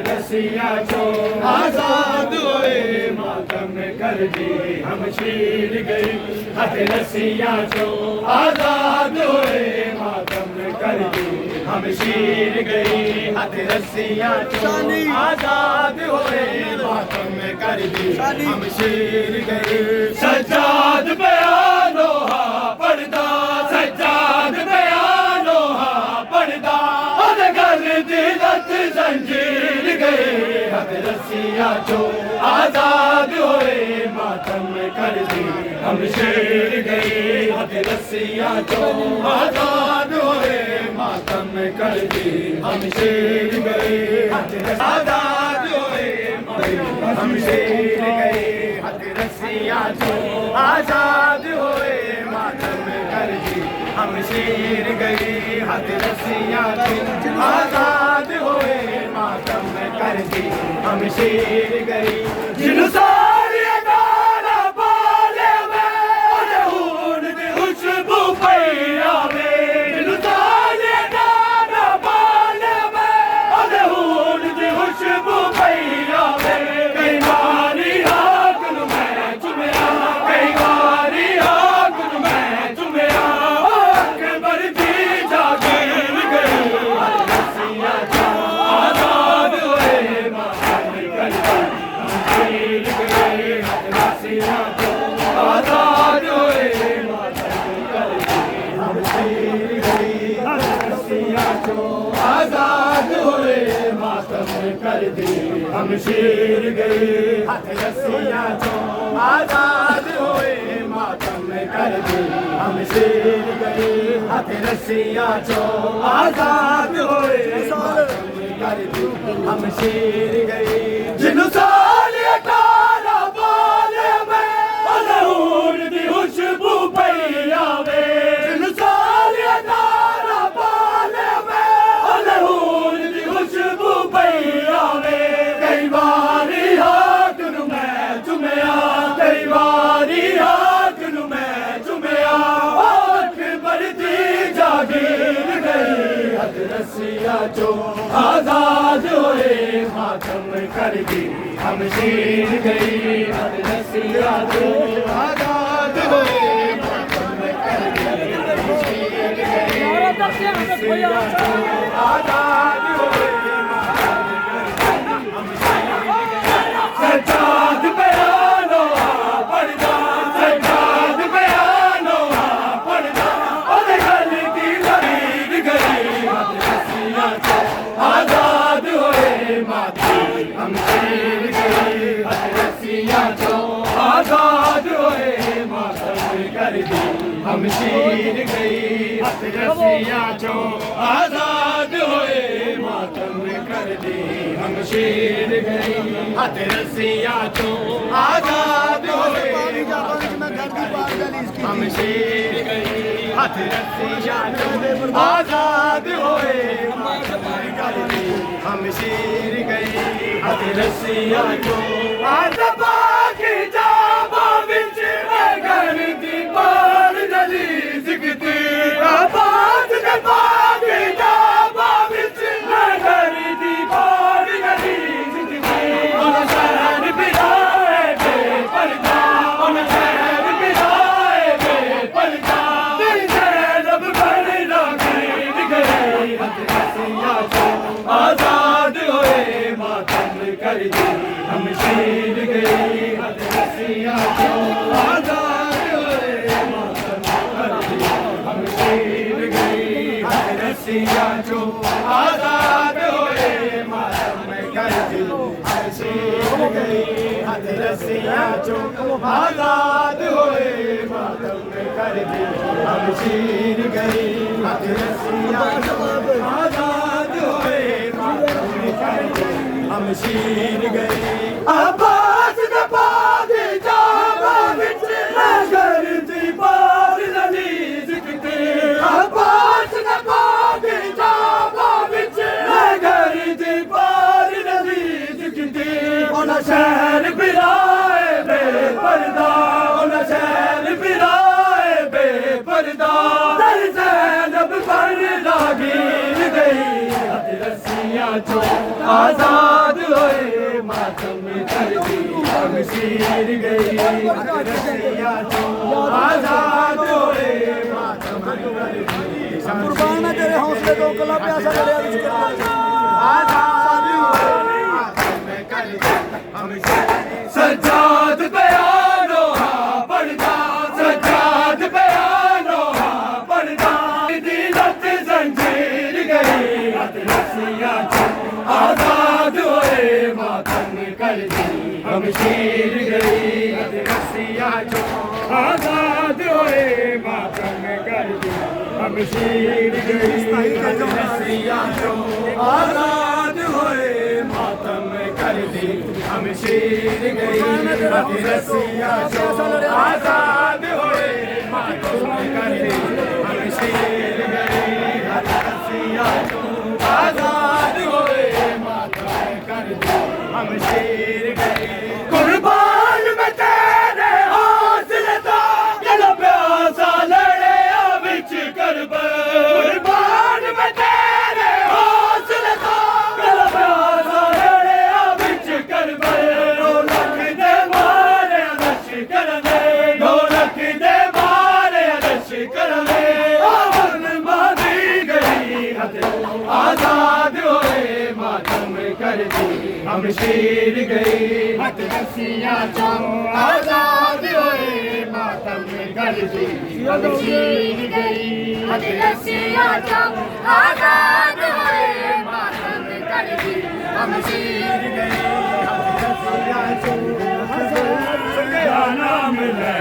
रसिया जो आजाद हुए मातम कर दी हम शीर गई हथ रसिया जो आजाद हुए मातम कर दी हम शीर गई हथ रसिया जो आजाद हुए मातम कर दी हम शीर गई सज्जाद बयानोहा पढ़दा सज्जाद बयानोहा पढ़दा और गल दिलत जंजीर गए हथ रसिया जो आजाद हुए मातम कर दी हम शेर गए हथ रसिया जो आजाद हुए मातम कर दी हम शेर गए हथ आजाद हुए हम शेर गए हथ रसिया जो आजाद हुए मातम कर दी हम शेर गए हथ रसिया जो आजाद हुए मातम कर दी हम शेर गए जिन सारी गाना बोले में खून दी खुशबू पैया में जिन सारी गाना बोले में खून दी खुशबू पैया में कई बारी आग मैं चुमया कई बारी आग मैं चुमया अकबर दी जागीर गई रसिया जो आजाद हुए मातम कर दी हम शेर गए रसिया जो आजाद हुए मातम कर दी हम शेर गए रसिया जो आजाद हुए मातम कर दी हम शेर गए हथ रसिया जो आजाद हुए मातम कर दी हम शेर गए हथ रसिया जो आजाद हुए मातम कर दी हम शेर गए जिन साले काला बोले में खून दी खुशबू पैया में जिन साले काला बोले में खून दी खुशबू पैया में कई बारी हाथ मैं चुमया कई बारी हाथ मैं चुमया अकबर दी जागीर गई हथ रसिया जो आजाद हुए मातम कर दी हम शेर गई हथ रसिया जो आजाद हुए मातम कर दी हम शेर गई हथ रसिया जो आजाद हुए मातम कर दी हम शेर गई सज्जाद बयानोहा पढ़दा सज्जाद बयानोहा पढ़दा और गल दी लकीर गई हथ रसिया जो आजाद हुए मातम हम शेर गए हथ रसिया जो आजाद हुए मातम कर दी हम शेर गए हथ रसिया जो आजाद हुए मातम कर दी हम शेर गए हथ रसिया जो आजाद हुए हम शेर गए हथ रसिया जो आजाद हुए कर दी हम शेर गए हथ रसिया जो आज़बा की जाबा विच घर दी पार नली सिकती आबाद दे बागी जाबा विच घर दी पार नली सिकती उन शहर बिलाए बेपरदा उन शहर बिलाए बेपरदा दिल लब पर लागी गई हथ रसिया जो आजाद हुए मातम कर दी हम शेर गए हथ रसिया जो आजाद हुए मातम कर दी हम शेर गए हथ रसिया जो आजाद हुए मातम कर दी हम शेर गए हथ रसिया जो आजाद हुए मातम कर दी हम शेर गए हथ रसिया जो आजाद हुए मातम कर दी हम शेर गए आबाद दे बागी जाबा विच घर दी पार नली सिकती आबाद दे बागी जाबा विच घर दी पार नली सिकती उन शहर बिलाए बेपरदा उन शहर बिलाए बेपरदा दर ज़ैनब पर लागी गई हथ रसिया जो आजाद होए मातम कर दी शमशीर गई रसिया जो आजाद होए मातम कर दी कुर्बान है तेरे हौसले को कला प्यासा लड़िया विच करना आजाद होए मातम कर दी सज्जाद बयानो हा पढ़दा सज्जाद बयानो हा पढ़दा दी लत जंजीर गई हथ रसिया जो आजाद होए मातम कर दी शमशीर गई हथ रसिया जो आजाद होए मातम कर दी शमशीर गई हथ रसिया जो आजाद होए मातम कर दी शमशीर गई हथ रसिया जो आजाद होए मातम कर दी शमशीर गई हथ रसिया जो आजाद होए मातम कर दी शमशीर गई कुर्बान में तेरे हौसले दा दिल प्यासा लड़े विच करबल कुर्बान में तेरे हौसले दा दिल प्यासा लड़े विच करबल ढोलक दे मारे अदश करने ढोलक दे मारे अदश करने आवन मादी गई हथ आजाद होए मातम कर दी शमशीर गई हथ रसिया जो आजाद होए मातम कर दी शमशीर गई हथ रसिया जो आजाद होए मातम कर दी शमशीर गई हथ रसिया जो क्या नाम ले